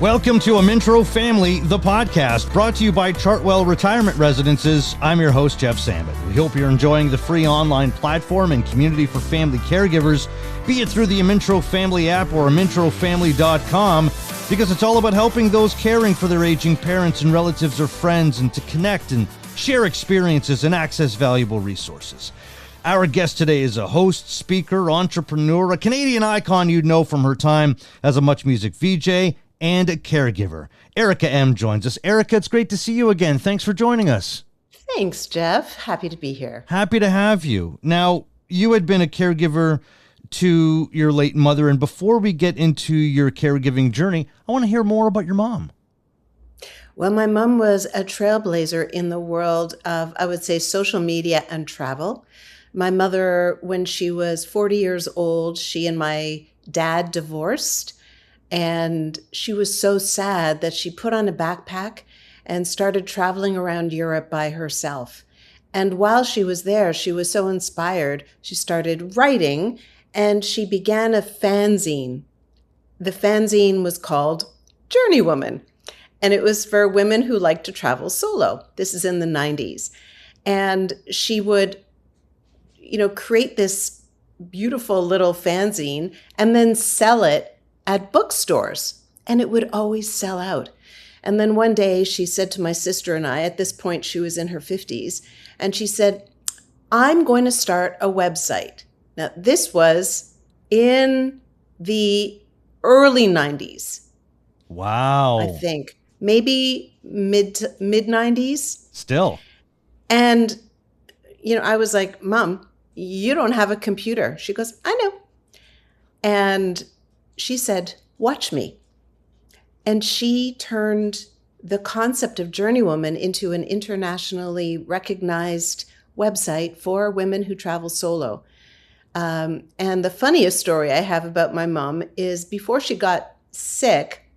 Welcome to Amintro Family, the podcast, brought to you by Chartwell Retirement Residences. I'm your host, Jeff Sammut. We hope you're enjoying the free online platform and community for family caregivers, be it through the Amintro Family app or amintrofamily.com, because it's all about helping those caring for their aging parents and relatives or friends and to connect and share experiences and access valuable resources. Our guest today is a host, speaker, entrepreneur, a Canadian icon you'd know from her time as a MuchMusic VJ, and a caregiver. Erica Ehm joins us. Erica, it's great to see you again. Thanks for joining us. Thanks, Jeff. Happy to be here. Happy to have you. Now, you had been a caregiver to your late mother, and before we get into your caregiving journey, I want to hear more about your mom. Well, my mom was a trailblazer in the world of, I would say, social media and travel. My mother, when she was 40 years old, she and my dad divorced. And she was so sad that she put on a backpack and started traveling around Europe by herself. And while she was there, she was so inspired, she started writing and she began a fanzine. The fanzine was called Journeywoman, and it was for women who like to travel solo. This is in the 90s. And she would, create this beautiful little fanzine and then sell it at bookstores, and it would always sell out. And then one day she said to my sister and I, at this point she was in her 50s, and she said, I'm going to start a website. Now, this was in the early 90s. Wow. I think. Maybe mid 90s. Still. And, I was like, Mom, you don't have a computer. She goes, I know. And she said, watch me. And she turned the concept of Journeywoman into an internationally recognized website for women who travel solo. And the funniest story I have about my mom is before she got sick,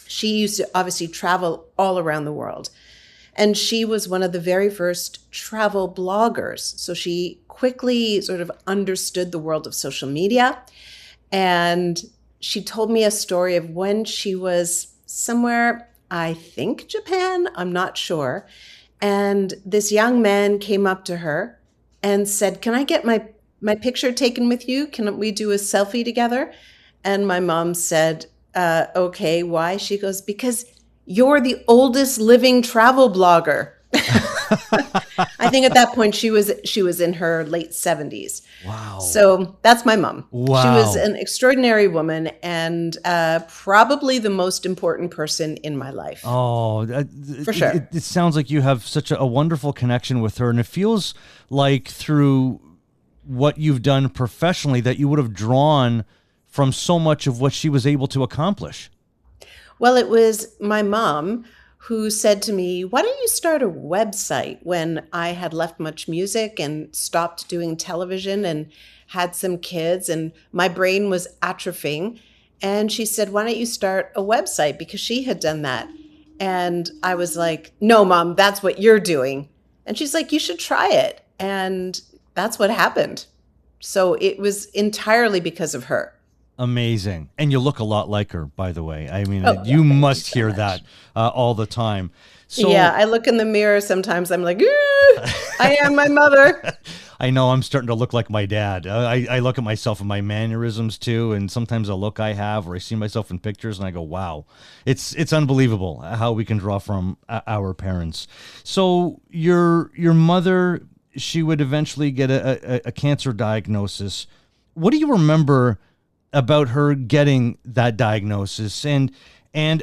she used to obviously travel all around the world. And she was one of the very first travel bloggers. So she quickly sort of understood the world of social media. And she told me a story of when she was somewhere, I think Japan, I'm not sure. And this young man came up to her and said, can I get my picture taken with you? Can we do a selfie together? And my mom said, okay, why? She goes, because you're the oldest living travel blogger. I think at that point she was in her late 70s. Wow. So that's my mom. Wow. She was an extraordinary woman and probably the most important person in my life. Oh, for sure. It sounds like you have such a wonderful connection with her, and it feels like through what you've done professionally that you would have drawn from so much of what she was able to accomplish. Well, it was my mom who said to me, why don't you start a website, when I had left MuchMusic and stopped doing television and had some kids and my brain was atrophying. And she said, why don't you start a website? Because she had done that. And I was like, no, Mom, that's what you're doing. And she's like, you should try it. And that's what happened. So it was entirely because of her. Amazing. And you look a lot like her, by the way. I mean, you must so hear much. that all the time. So, yeah, I look in the mirror sometimes. I'm like, I am my mother. I know I'm starting to look like my dad. I look at myself and my mannerisms too, and sometimes a look I have, or I see myself in pictures and I go, wow, it's unbelievable how we can draw from our parents. So your mother, she would eventually get a cancer diagnosis. What do you remember about her getting that diagnosis, and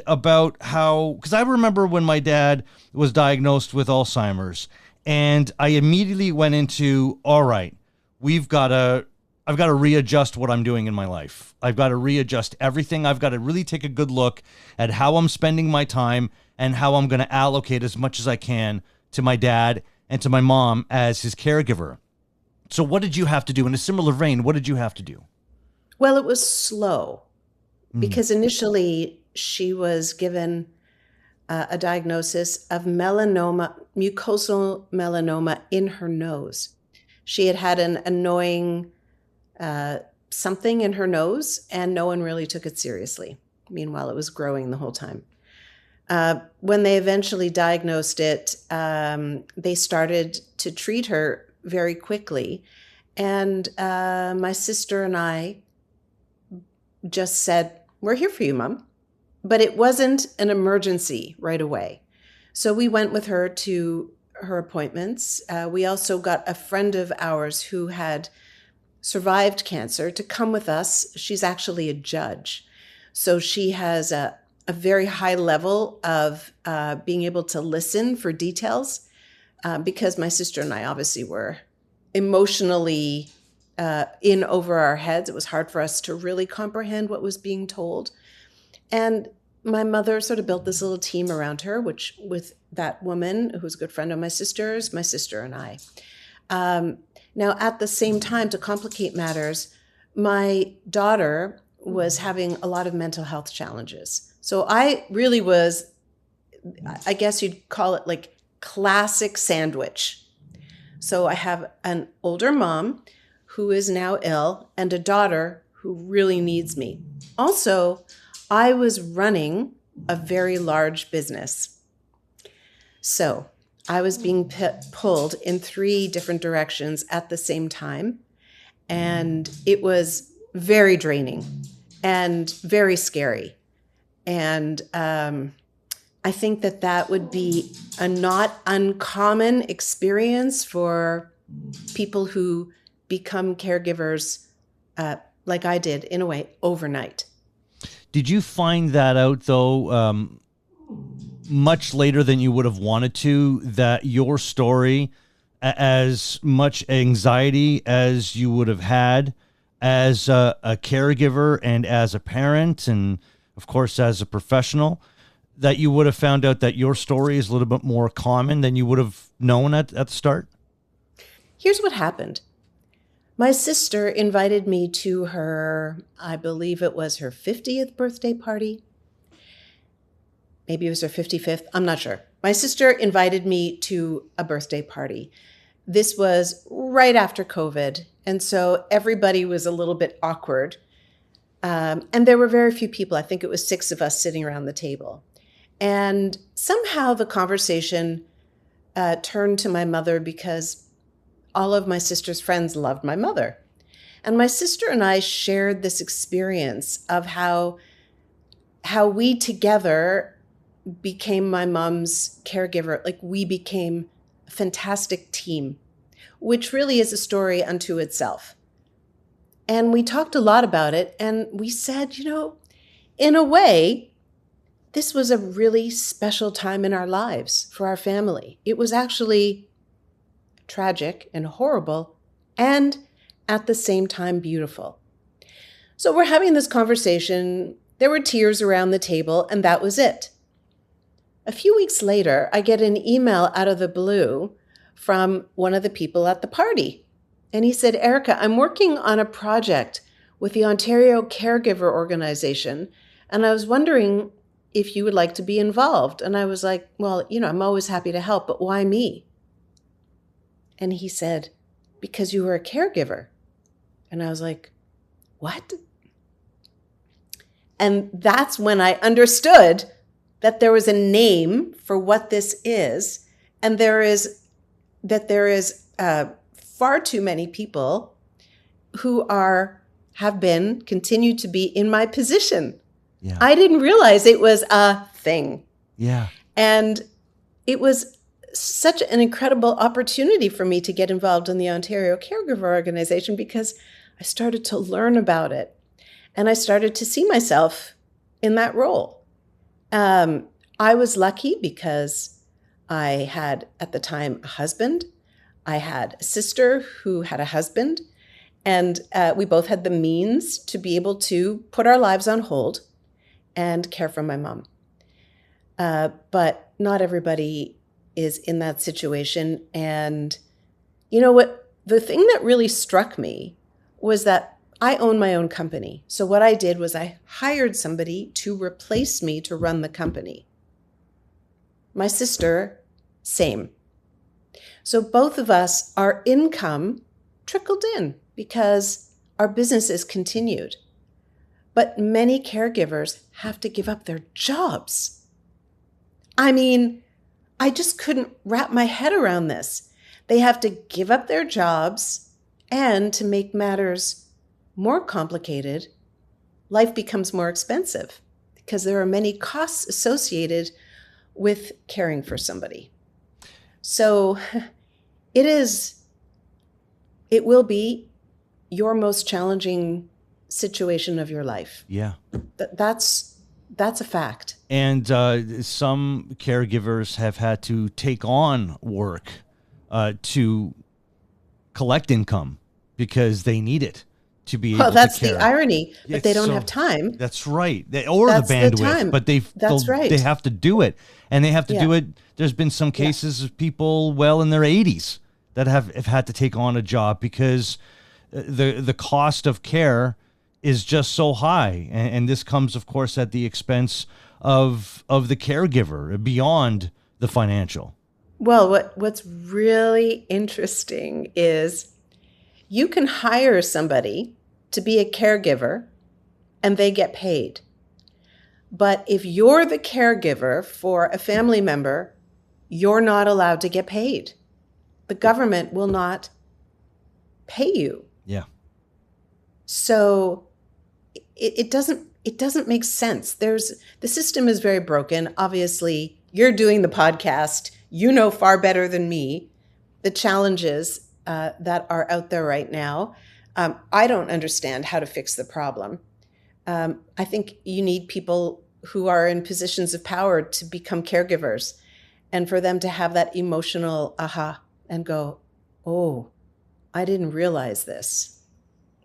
about how, because I remember when my dad was diagnosed with Alzheimer's, and I immediately went into, all right, I've got to readjust what I'm doing in my life. I've got to readjust everything. I've got to really take a good look at how I'm spending my time and how I'm going to allocate as much as I can to my dad and to my mom as his caregiver. So what did you have to do? In a similar vein, what did you have to do? Well, it was slow because initially she was given a diagnosis of melanoma, mucosal melanoma in her nose. She had had an annoying something in her nose, and no one really took it seriously. Meanwhile, it was growing the whole time. When they eventually diagnosed it, they started to treat her very quickly. And my sister and I just said, "We're here for you, Mom." But it wasn't an emergency right away. So we went with her to her appointments. We also got a friend of ours who had survived cancer to come with us. She's actually a judge. So she has a very high level of being able to listen for details because my sister and I obviously were emotionally in over our heads. It was hard for us to really comprehend what was being told. And my mother sort of built this little team around her, which with that woman who's a good friend of my sister's, my sister and I. Now, at the same time, to complicate matters, my daughter was having a lot of mental health challenges. So I really was, I guess you'd call it like classic sandwich. So I have an older mom who is now ill and a daughter who really needs me. Also, I was running a very large business. So I was being pulled in 3 different directions at the same time. And it was very draining and very scary. And I think that would be a not uncommon experience for people who become caregivers like I did, in a way, overnight. Did you find that out, though, much later than you would have wanted to, that your story, as much anxiety as you would have had as a caregiver and as a parent and, of course, as a professional, that you would have found out that your story is a little bit more common than you would have known at the start? Here's what happened. My sister invited me to her, I believe it was her 50th birthday party. Maybe it was her 55th. I'm not sure. My sister invited me to a birthday party. This was right after COVID. And so everybody was a little bit awkward. And there were very few people. I think it was 6 of us sitting around the table. And somehow the conversation turned to my mother because all of my sister's friends loved my mother. And my sister and I shared this experience of how we together became my mom's caregiver. Like, we became a fantastic team, which really is a story unto itself. And we talked a lot about it. And we said, in a way, this was a really special time in our lives for our family. It was actually tragic and horrible, and at the same time beautiful. So we're having this conversation. There were tears around the table, and that was it. A few weeks later, I get an email out of the blue from one of the people at the party. And he said, "Erica, I'm working on a project with the Ontario Caregiver organization, and I was wondering if you would like to be involved." And I was like, "Well, I'm always happy to help, but why me?" And he said, "Because you were a caregiver." And I was like, "What?" And that's when I understood that there was a name for what this is. And there is far too many people who continue to be in my position. Yeah. I didn't realize it was a thing. Yeah. And it was such an incredible opportunity for me to get involved in the Ontario Caregiver organization because I started to learn about it and I started to see myself in that role. I was lucky because I had, at the time, a husband. I had a sister who had a husband, and we both had the means to be able to put our lives on hold and care for my mom. But not everybody is in that situation. And you know what? The thing that really struck me was that I own my own company. So what I did was I hired somebody to replace me to run the company. My sister, same. So both of us, our income trickled in because our businesses continued. But many caregivers have to give up their jobs. I mean, I just couldn't wrap my head around this. They have to give up their jobs, and to make matters more complicated, life becomes more expensive because there are many costs associated with caring for somebody. So it will be your most challenging situation of your life. Yeah. That's a fact. And some caregivers have had to take on work to collect income because they need it to be able to care. Well, that's the irony, but they don't have time. That's right. Or That's the bandwidth, time. but That's right. They have to do it. And they have to do it. There's been some cases of people well in their 80s that have had to take on a job because the cost of care is just so high. And this comes, of course, at the expense of the caregiver beyond the financial. Well, what's really interesting is you can hire somebody to be a caregiver and they get paid. But if you're the caregiver for a family member, you're not allowed to get paid. The government will not pay you. Yeah. So it doesn't make sense. The system is very broken. Obviously, you're doing the podcast. You know far better than me the challenges that are out there right now. I don't understand how to fix the problem. I think you need people who are in positions of power to become caregivers and for them to have that emotional aha and go, oh, I didn't realize this.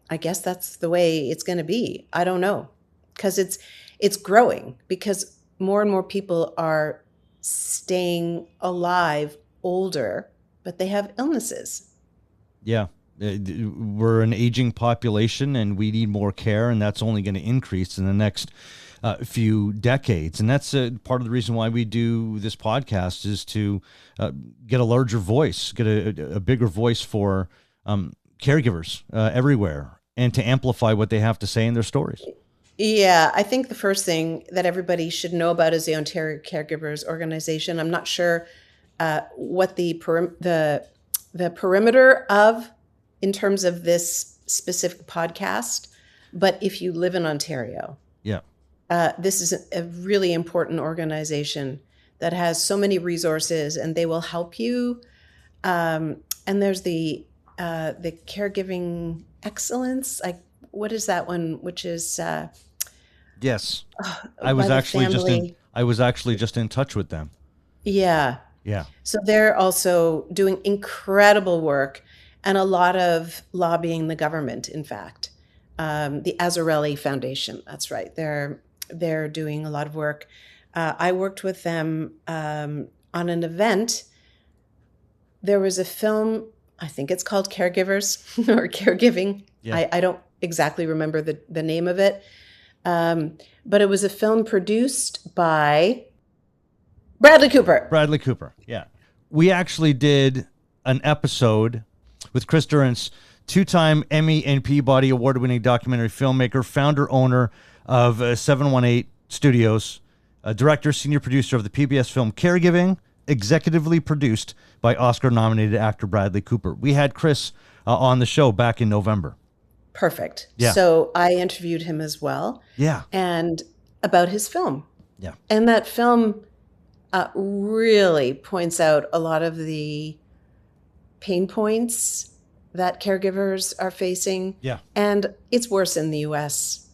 I guess that's the way it's going to be. I don't know. Because it's growing, because more and more people are staying alive older, but they have illnesses. Yeah. We're an aging population and we need more care, and that's only going to increase in the next few decades. And that's part of the reason why we do this podcast, is to get a larger voice, get a bigger voice for caregivers everywhere, and to amplify what they have to say in their stories. Yeah, I think the first thing that everybody should know about is the Ontario Caregivers Organization. I'm not sure what the perimeter of in terms of this specific podcast, but if you live in Ontario, this is a really important organization that has so many resources, and they will help you. And there's the caregiving excellence. What is that one? Which is yes, I was actually just in touch with them. Yeah. So they're also doing incredible work and a lot of lobbying the government. In fact, the Azzarelli Foundation. That's right. They're doing a lot of work. I worked with them on an event. There was a film. I think it's called Caregivers or Caregiving. Yeah. I don't exactly remember the name of it. But it was a film produced by Bradley Cooper. Yeah. We actually did an episode with Chris Durrance, two-time Emmy and Peabody award-winning documentary filmmaker, founder, owner of 718 Studios, director, senior producer of the PBS film Caregiving, executively produced by Oscar-nominated actor Bradley Cooper. We had Chris on the show back in November. Perfect. Yeah. So I interviewed him as well. Yeah. And about his film. Yeah. And that film really points out a lot of the pain points that caregivers are facing. Yeah. And it's worse in the U.S.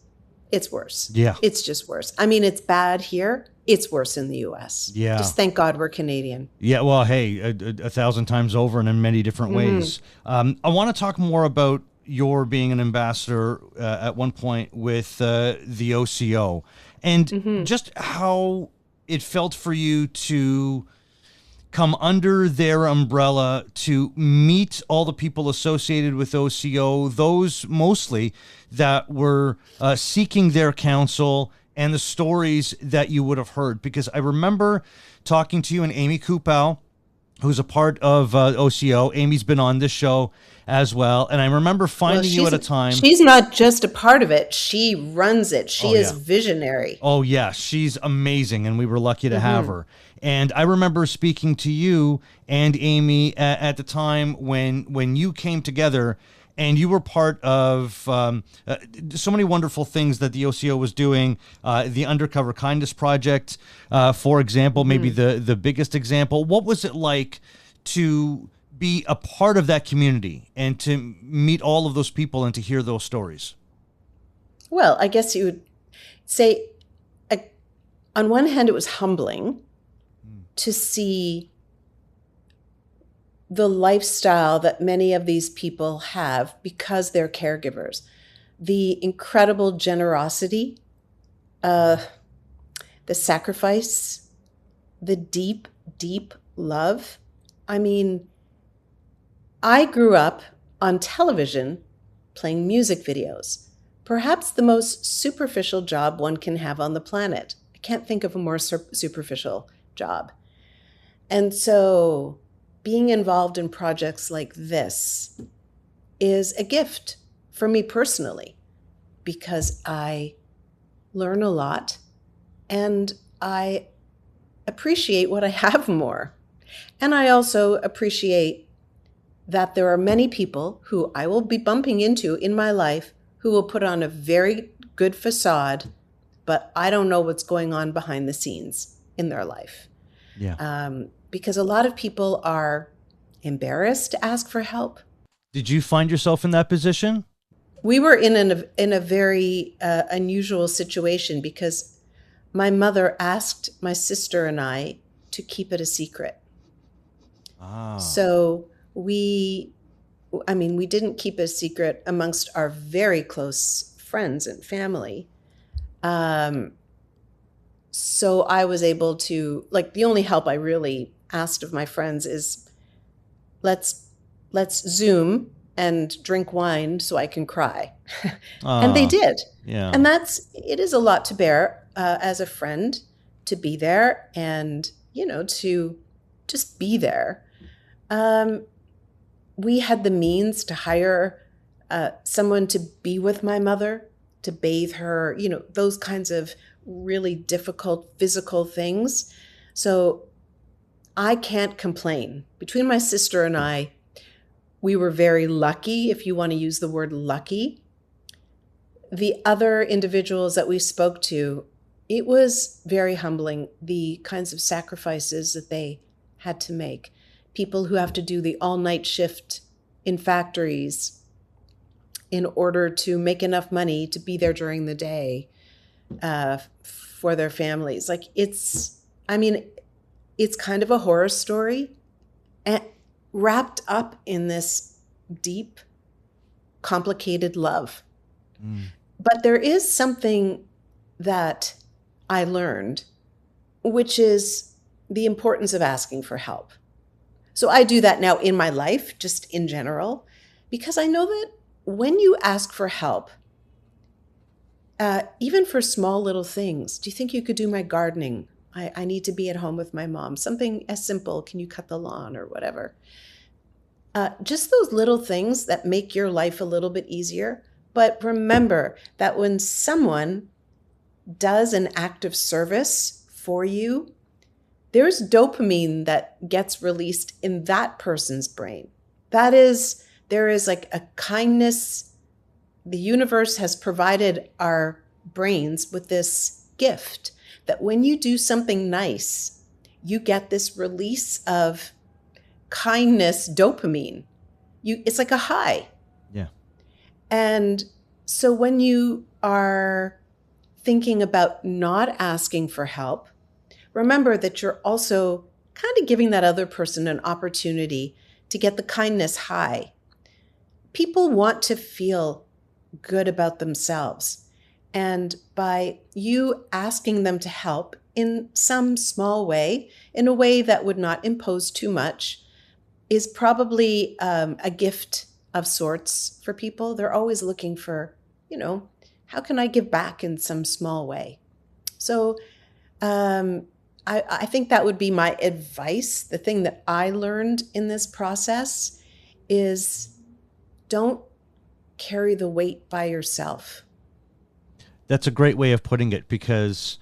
It's worse. Yeah. It's just worse. I mean, it's bad here. It's worse in the U.S. Yeah. Just thank God we're Canadian. Yeah. Well, hey, a thousand times over and in many different ways. I want to talk more about your being an ambassador at one point with the OCO, and just how it felt for you to come under their umbrella, to meet all the people associated with OCO, those mostly that were seeking their counsel, and the stories that you would have heard. Because I remember talking to you and Amy Kupal, who's a part of OCO. Amy's been on this show as well. And I remember Well, finding you at a time. she's not just a part of it. She runs it. She Oh, is yeah. visionary. Oh, yeah. She's amazing. And we were lucky to have Mm-hmm. her. And I remember speaking to you and Amy at the time when you came together, and you were part of so many wonderful things that the OCO was doing. The Undercover Kindness Project, for example, maybe the biggest example. What was it like to be a part of that community and to meet all of those people and to hear those stories? Well, I guess you would say, uh, on one hand, it was humbling to see the lifestyle that many of these people have because they're caregivers. The incredible generosity, the sacrifice, the deep, deep love. I mean, I grew up on television playing music videos, perhaps the most superficial job one can have on the planet. I can't think of a more superficial job. And so being involved in projects like this is a gift for me personally, because I learn a lot and I appreciate what I have more. And I also appreciate that there are many people who I will be bumping into in my life who will put on a very good facade, but I don't know what's going on behind the scenes in their life. Yeah. Because a lot of people are embarrassed to ask for help. Did you find yourself in that position? We were in a very unusual situation because my mother asked my sister and I to keep it a secret. Ah. So we didn't keep it a secret amongst our very close friends and family. So I was able to, like, the only help I really asked of my friends is let's Zoom and drink wine so I can cry. And they did. Yeah. And it is a lot to bear as a friend, to be there and, to just be there. We had the means to hire someone to be with my mother, to bathe her, those kinds of really difficult physical things. So I can't complain. Between my sister and I, we were very lucky, if you want to use the word lucky. The other individuals that we spoke to, it was very humbling, the kinds of sacrifices that they had to make. People who have to do the all-night shift in factories in order to make enough money to be there during the day for their families. Like, it's kind of a horror story and wrapped up in this deep, complicated love. But there is something that I learned, which is the importance of asking for help. So I do that now in my life, just in general, because I know that when you ask for help, even for small little things, do you think you could do my gardening? I need to be at home with my mom. Something as simple, can you cut the lawn or whatever? Just those little things that make your life a little bit easier. But remember that when someone does an act of service for you, there's dopamine that gets released in that person's brain. There is like a kindness. The universe has provided our brains with this gift that when you do something nice, you get this release of kindness dopamine. It's like a high. Yeah. And so when you are thinking about not asking for help, remember that you're also kind of giving that other person an opportunity to get the kindness high. People want to feel good about themselves. And by you asking them to help in some small way, in a way that would not impose too much, is probably a gift of sorts for people. They're always looking for, how can I give back in some small way? So I think that would be my advice. The thing that I learned in this process is don't carry the weight by yourself. That's a great way of putting it, because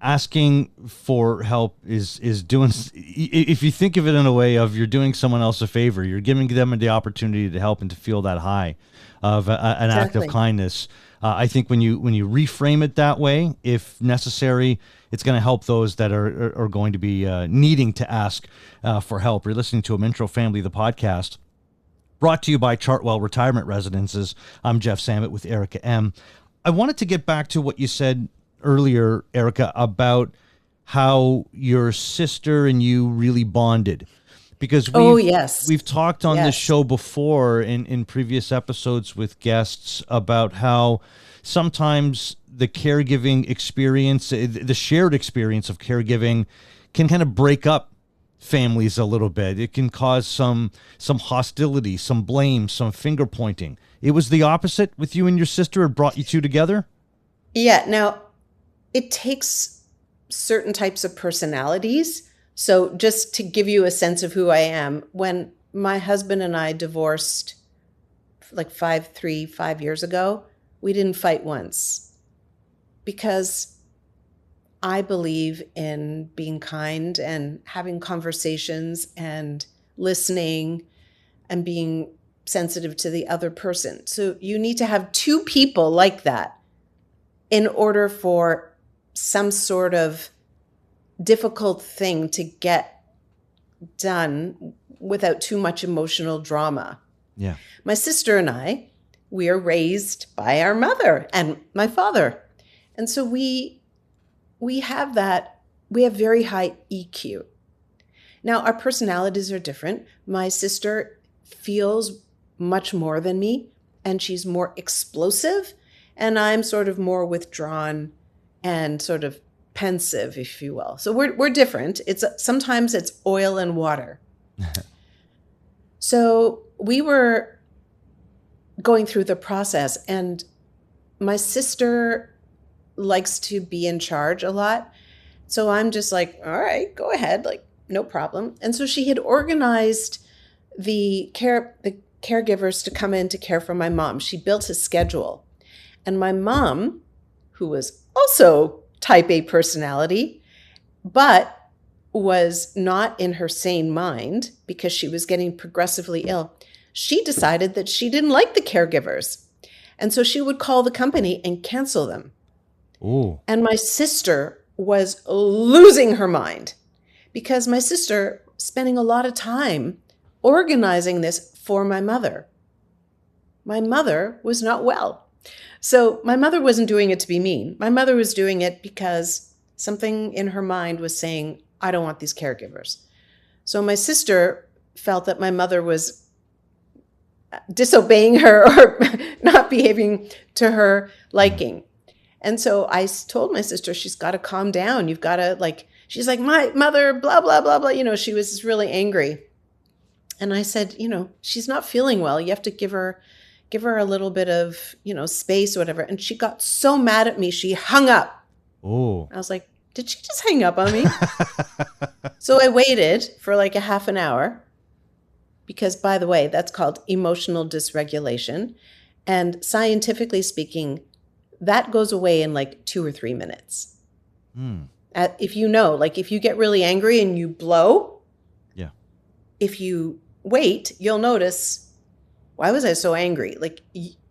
asking for help is doing, if you think of it in a way of you're doing someone else a favor, you're giving them the opportunity to help and to feel that high of an act of Exactly. kindness. I think when you reframe it that way, if necessary, it's going to help those that are going to be needing to ask for help. You're listening to Amintro Family, the podcast, brought to you by Chartwell Retirement Residences. I'm Jeff Sammut with Erica Ehm. I wanted to get back to what you said earlier, Erica, about how your sister and you really bonded, because Oh, yes. we've talked on this Yes. show before in previous episodes with guests about how sometimes the caregiving experience, the shared experience of caregiving, can kind of break up families a little bit. It can cause some hostility, some blame, some finger pointing. It was the opposite with you and your sister. It brought you two together. Yeah. Now, it takes certain types of personalities. So, just to give you a sense of who I am, when my husband and I divorced like 5 years ago, we didn't fight once because I believe in being kind and having conversations and listening and being sensitive to the other person. So, you need to have two people like that in order for some sort of difficult thing to get done without too much emotional drama. Yeah. My sister and I, we are raised by our mother and my father. And so we have that, we have very high EQ. Now, our personalities are different. My sister feels much more than me, and she's more explosive, and I'm sort of more withdrawn and sort of pensive, if you will. So we're different. Sometimes it's oil and water. So we were going through the process, and my sister likes to be in charge a lot. So I'm just like, all right, go ahead, like no problem. And so she had organized the caregivers to come in to care for my mom. She built a schedule. And my mom, who was also type A personality, but was not in her sane mind because she was getting progressively ill, she decided that she didn't like the caregivers. And so she would call the company and cancel them. Ooh. And my sister was losing her mind because my sister spending a lot of time organizing this for my mother. My mother was not well. So my mother wasn't doing it to be mean. My mother was doing it because something in her mind was saying, I don't want these caregivers. So my sister felt that my mother was disobeying her or not behaving to her liking. And so I told my sister, she's got to calm down. You've got to she's like, my mother, blah, blah, blah, blah. She was really angry. And I said, she's not feeling well. You have to give her a little bit of, space or whatever. And she got so mad at me, she hung up. Oh. I was like, did she just hang up on me? So I waited for like a half an hour because, by the way, that's called emotional dysregulation. And scientifically speaking, that goes away in like 2 or 3 minutes. If if you get really angry and you blow, Yeah. if you wait, you'll notice, why was I so angry? Like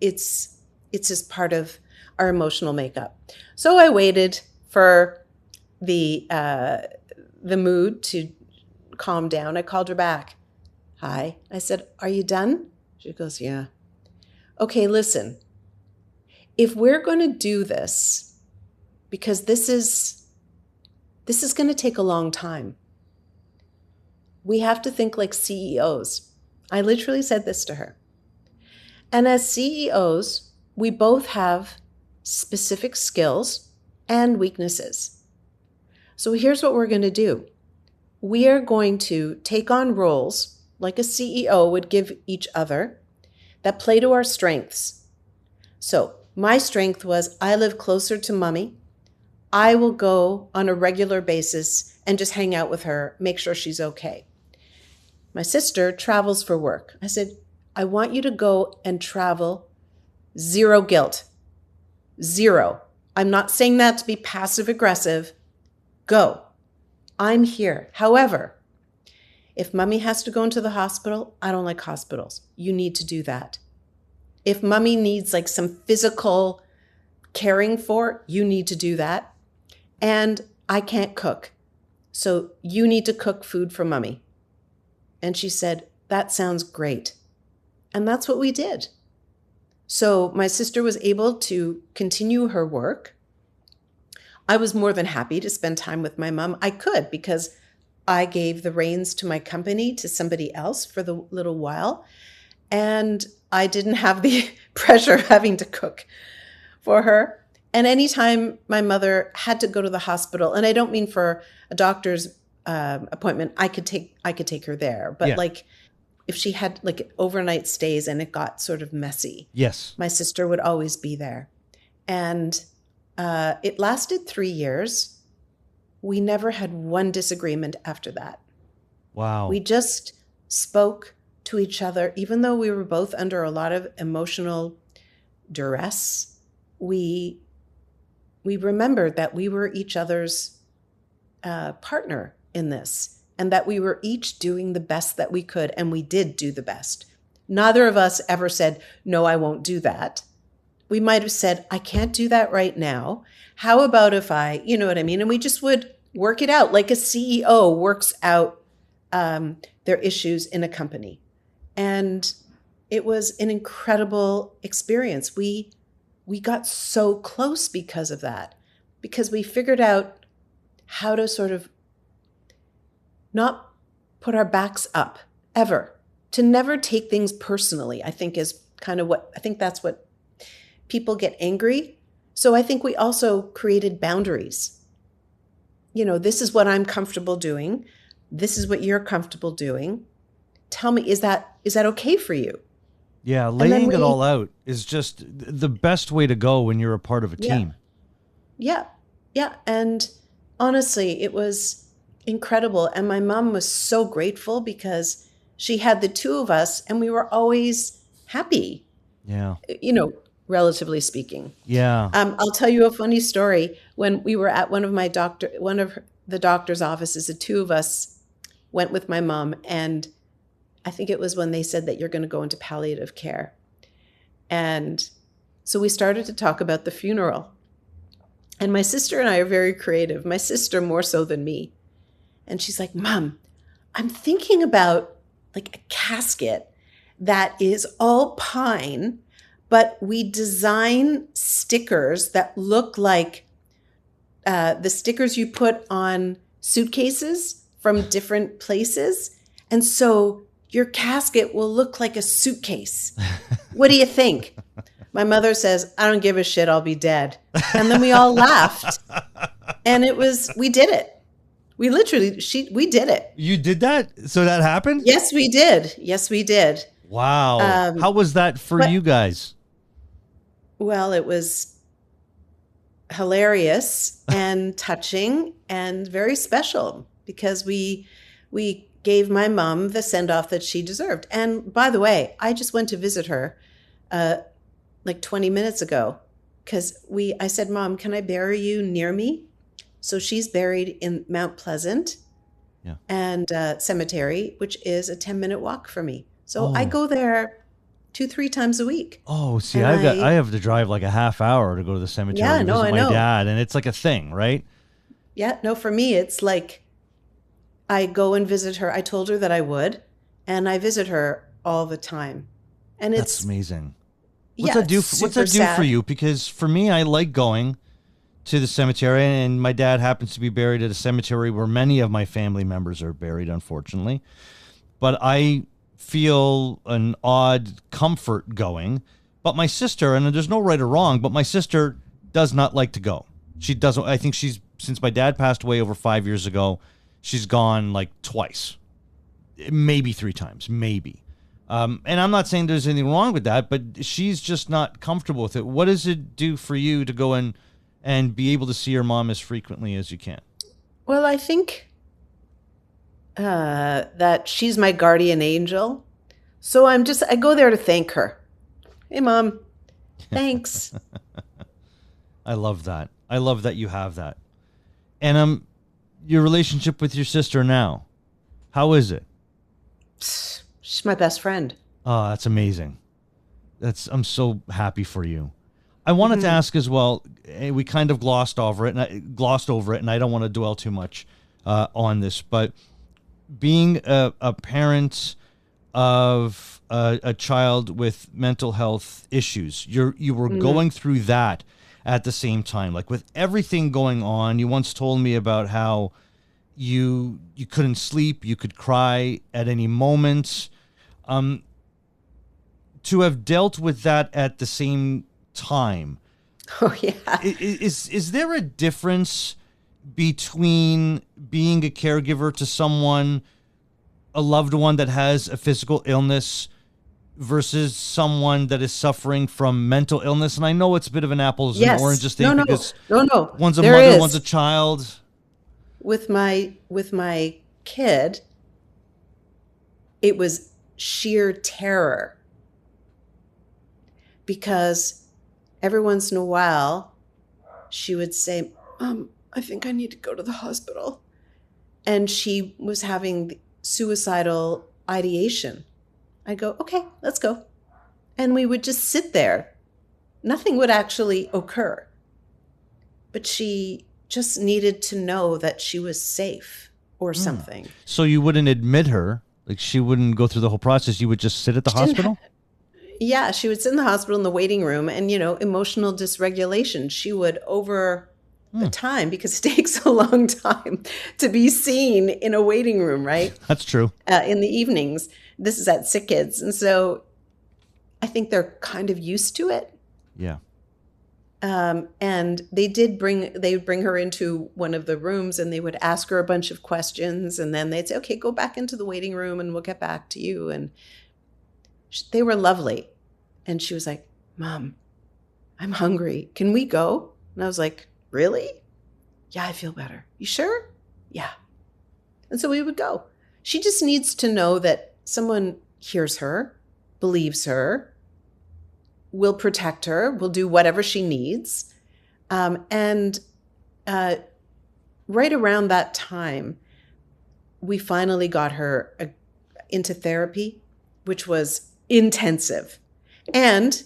it's just part of our emotional makeup. So I waited for the mood to calm down. I called her back. Hi. I said, are you done? She goes, yeah. Okay, listen. If we're going to do this, because this is going to take a long time, we have to think like CEOs. I literally said this to her. And as CEOs, we both have specific skills and weaknesses. So here's what we're going to do. We are going to take on roles like a CEO would give each other that play to our strengths. So my strength was I live closer to mommy. I will go on a regular basis and just hang out with her, make sure she's okay. My sister travels for work. I said, I want you to go and travel. Zero guilt. Zero. I'm not saying that to be passive aggressive. Go. I'm here. However, if mommy has to go into the hospital, I don't like hospitals. You need to do that. If mommy needs like some physical caring for, you need to do that. And I can't cook. So you need to cook food for mommy. And she said, that sounds great. And that's what we did. So my sister was able to continue her work. I was more than happy to spend time with my mom. I could, because I gave the reins to my company to somebody else for the little while. And I didn't have the pressure of having to cook for her. And anytime my mother had to go to the hospital, and I don't mean for a doctor's appointment, I could take her there. But like if she had like overnight stays and it got sort of messy, yes, my sister would always be there. And it lasted 3 years. We never had one disagreement after that. Wow. We just spoke to each other, even though we were both under a lot of emotional duress. We remembered that we were each other's partner in this, and that we were each doing the best that we could, and we did do the best. Neither of us ever said, no, I won't do that. We might have said, I can't do that right now. How about if I, you know what I mean? And we just would work it out like a CEO works out their issues in a company. And it was an incredible experience. We got so close because of that, because we figured out how to sort of not put our backs up ever, to never take things personally, I think is kind of what, I think that's what people get angry. So I think we also created boundaries. You know, this is what I'm comfortable doing. This is what you're comfortable doing. Tell me, is that okay for you? Yeah, laying it all out is just the best way to go when you're a part of a team. Yeah. And honestly, it was incredible. And my mom was so grateful because she had the two of us and we were always happy. Yeah. You know, relatively speaking. Yeah. I'll tell you a funny story. When we were at one of the doctor's offices, the two of us went with my mom, and I think it was when they said that you're going to go into palliative care. And so we started to talk about the funeral. And my sister and I are very creative. My sister more so than me. And she's like, Mom, I'm thinking about like a casket that is all pine, but we design stickers that look like the stickers you put on suitcases from different places. And so your casket will look like a suitcase. What do you think? My mother says, I don't give a shit, I'll be dead. And then we all laughed. And we did it. We did it. You did that? So that happened? Yes, we did. Yes, we did. Wow. How was that for you guys? Well, it was hilarious and touching and very special because we gave my mom the send-off that she deserved. And by the way, I just went to visit her like 20 minutes ago because I said, Mom, can I bury you near me? So she's buried in Mount Pleasant and Cemetery, which is a 10-minute walk for me. So I go there 2-3 times a week. Oh, see, I have to drive like a half hour to go to the cemetery and visit my dad, and it's like a thing, right? Yeah, no, for me, it's like I go and visit her. I told her that I would, and I visit her all the time. And that's amazing. What's that do for you? Because for me, I like going to the cemetery, and my dad happens to be buried at a cemetery where many of my family members are buried, unfortunately. But I feel an odd comfort going. But my sister, and there's no right or wrong, but my sister does not like to go. She doesn't. I think since my dad passed away over 5 years ago, she's gone like twice, maybe 3 times, maybe. And I'm not saying there's anything wrong with that, but she's just not comfortable with it. What does it do for you to go and and be able to see your mom as frequently as you can? Well, I think that she's my guardian angel. So I go there to thank her. Hey, Mom, thanks. I love that. I love that you have that. And your relationship with your sister now, how is it? She's my best friend. Oh, that's amazing. I'm so happy for you. I wanted to ask as well. We kind of glossed over it, and I don't want to dwell too much on this. But being a parent of a child with mental health issues, you were going through that at the same time, like with everything going on. You once told me about how you couldn't sleep, you could cry at any moment. To have dealt with that at the same time, Oh, yeah. is there a difference between being a caregiver to someone, a loved one that has a physical illness, versus someone that is suffering from mental illness? And I know it's a bit of an apples and oranges thing, because No. one's a There mother, is. one's a child. With my kid, it was sheer terror, because every once in a while she would say, I think I need to go to the hospital. And she was having suicidal ideation. I'd go, okay, let's go. And we would just sit there. Nothing would actually occur. But she just needed to know that she was safe or something. So you wouldn't admit her, like she wouldn't go through the whole process. You would just sit at the hospital? Yeah, she would sit in the hospital in the waiting room, and, emotional dysregulation. She would, over the time, because it takes a long time to be seen in a waiting room, right? That's true. In the evenings. This is at Sick Kids. And so I think they're kind of used to it. Yeah. And they would bring her into one of the rooms, and they would ask her a bunch of questions, and then they'd say, okay, go back into the waiting room and we'll get back to you. And they were lovely. And she was like, Mom, I'm hungry. Can we go? And I was like, really? Yeah, I feel better. You sure? Yeah. And so we would go. She just needs to know that someone hears her, believes her, will protect her, will do whatever she needs. And right around that time, we finally got her into therapy, which was intensive and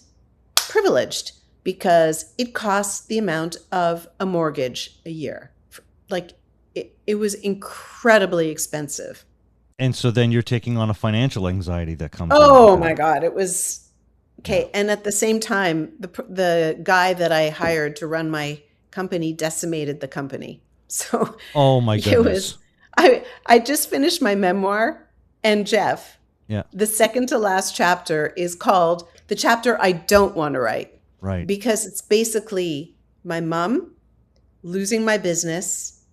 privileged, because it costs the amount of a mortgage a year. Like, it was incredibly expensive. And so then you're taking on a financial anxiety that comes. Oh my God. It was okay. Yeah. And at the same time, the guy that I hired to run my company decimated the company. So oh my goodness. I just finished my memoir, and Jeff, the second to last chapter is called the chapter I don't want to write. Right. Because it's basically my mom losing my business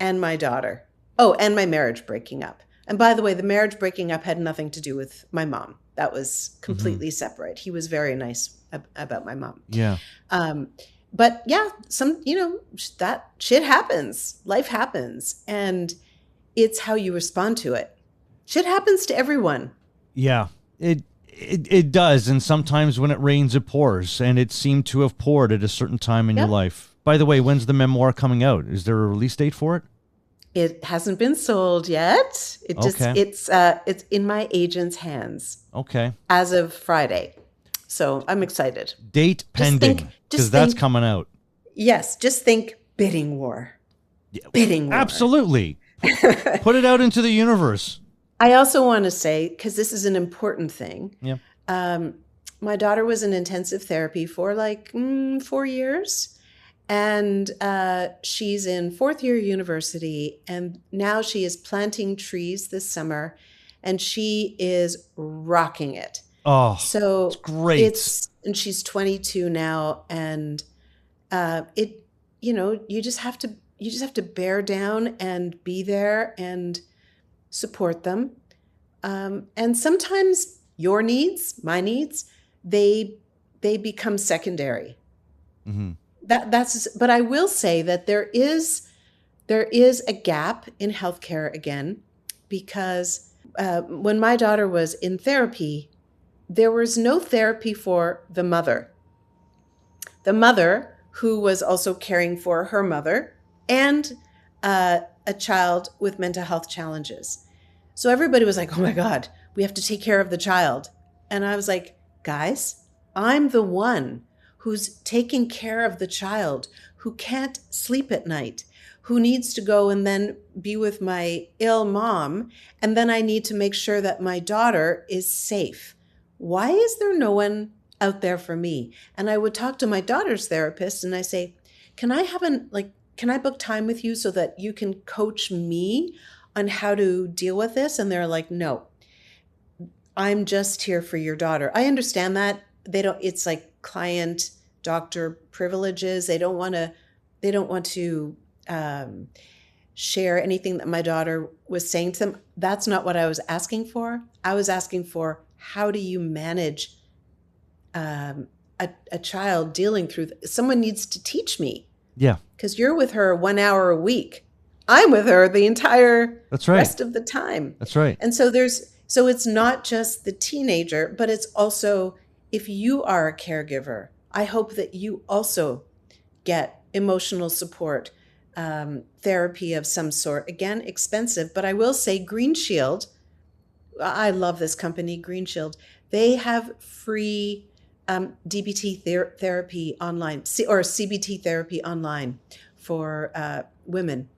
and my daughter. Oh, and my marriage breaking up. And by the way, the marriage breaking up had nothing to do with my mom. That was completely separate. He was very nice about my mom. Yeah. But yeah, that shit happens. Life happens. And it's how you respond to it. Shit happens to everyone. Yeah, it does. And sometimes when it rains, it pours. And it seemed to have poured at a certain time in your life. By the way, when's the memoir coming out? Is there a release date for it? It hasn't been sold yet. It's in my agent's hands. Okay. As of Friday. So I'm excited. Date pending, because that's coming out. Yes, just think bidding war. Yeah, bidding war. Absolutely. Put it out into the universe. I also want to say, because this is an important thing. Yeah. My daughter was in intensive therapy for 4 years. And she's in fourth year university, and now she is planting trees this summer, and she is rocking it. Oh, so it's great. And she's 22 now, and you just have to bear down and be there and support them. And sometimes your needs, my needs, they become secondary. Mm-hmm. but I will say that there is a gap in healthcare again, because when my daughter was in therapy, there was no therapy for the mother. The mother, who was also caring for her mother and a child with mental health challenges. So everybody was like, oh my God, we have to take care of the child. And I was like, guys, I'm the one who's taking care of the child, who can't sleep at night, who needs to go and then be with my ill mom. And then I need to make sure that my daughter is safe. Why is there no one out there for me? And I would talk to my daughter's therapist and I say, can I book time with you so that you can coach me on how to deal with this? And they're like, no, I'm just here for your daughter. I understand that. It's like client doctor privileges. They don't want to share anything that my daughter was saying to them. That's not what I was asking for. I was asking for, how do you manage a child dealing through someone needs to teach me. Yeah. Because you're with her 1 hour a week. I'm with her the entire rest of the time. That's right. And so it's not just the teenager, but it's also, if you are a caregiver, I hope that you also get emotional support, therapy of some sort. Again, expensive, but I will say Green Shield, I love this company, Green Shield. They have free DBT therapy online, or CBT therapy online for women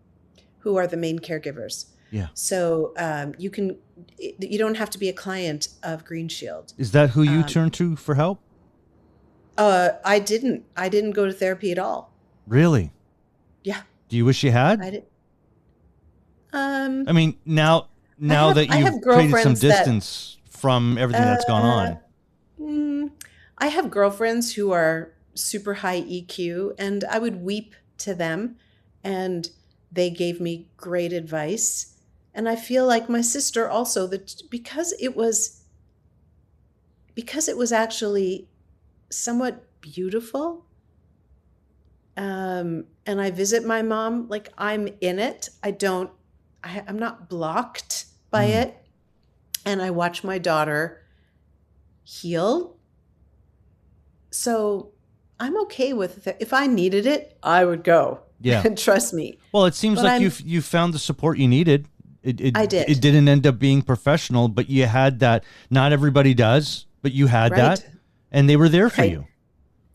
who are the main caregivers. Yeah. So you don't have to be a client of Green Shield. Is that who you turn to for help? I didn't go to therapy at all. Really? Yeah. Do you wish you had? I did. I mean, now that you've created some distance from everything that's gone on. I have girlfriends who are super high EQ, and I would weep to them, and they gave me great advice. And I feel like my sister also, that because it was actually somewhat beautiful. And I visit my mom, like I'm in it. I'm not blocked by it. And I watch my daughter heal. So I'm okay with it. If I needed it, I would go. Yeah. Trust me. Well, it seems like you found the support you needed. I did. It didn't end up being professional, but you had that. Not everybody does, but you had that, and they were there for you.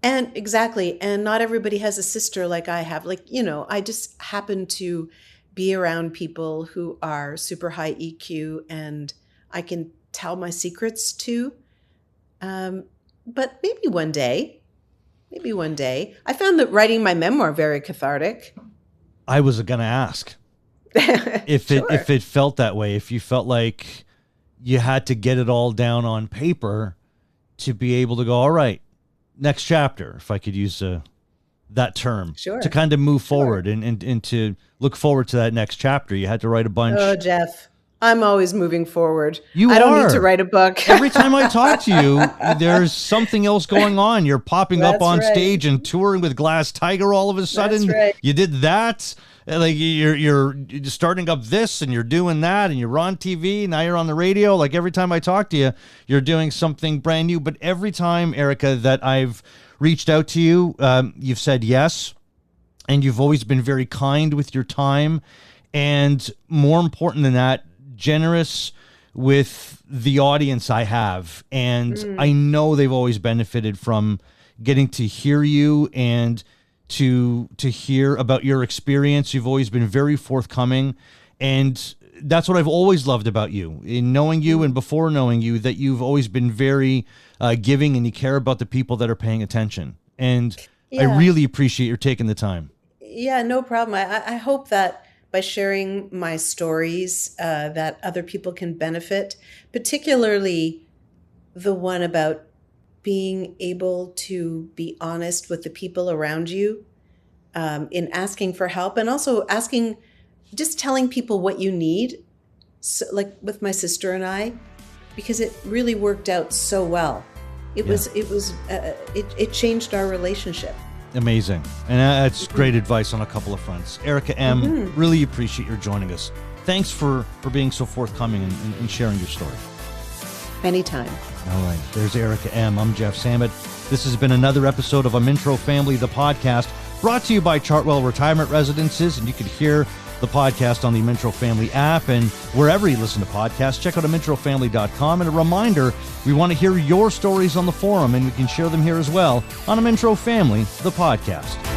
And exactly. And not everybody has a sister like I have. Like, I just happen to be around people who are super high EQ and I can tell my secrets to. But maybe one day. I found that writing my memoir very cathartic. I was going to ask if it felt that way, if you felt like you had to get it all down on paper to be able to go, all right, next chapter, if I could use that term, to kind of move forward and to look forward to that next chapter. You had to write a bunch. Oh, Jeff, I'm always moving forward. I don't need to write a book. Every time I talk to you, there's something else going on. You're popping up on stage and touring with Glass Tiger all of a sudden. That's right. You did that. Like you're starting up this and you're doing that and you're on TV. Now you're on the radio. Like every time I talk to you, you're doing something brand new. But every time, Erica, that I've reached out to you, you've said yes. And you've always been very kind with your time. And more important than that, generous with the audience I have. And I know they've always benefited from getting to hear you and to hear about your experience. You've always been very forthcoming. And that's what I've always loved about you. In knowing you and before knowing you, that you've always been very giving and you care about the people that are paying attention. And I really appreciate your taking the time. Yeah, no problem. I hope that by sharing my stories that other people can benefit, particularly the one about being able to be honest with the people around you in asking for help, and also just telling people what you need. So, like with my sister and I, because it really worked out so well. It changed our relationship. Amazing. And that's great advice on a couple of fronts. Erica M., really appreciate your joining us. Thanks for being so forthcoming and sharing your story. Anytime. All right. There's Erica M. I'm Jeff Sammut. This has been another episode of Amintro Family, the podcast, brought to you by Chartwell Retirement Residences. And you can hear the podcast on the Amintro Family app and wherever you listen to podcasts. Check out AmintroFamily.com. And a reminder, we want to hear your stories on the forum, and we can share them here as well on Amintro Family, the podcast.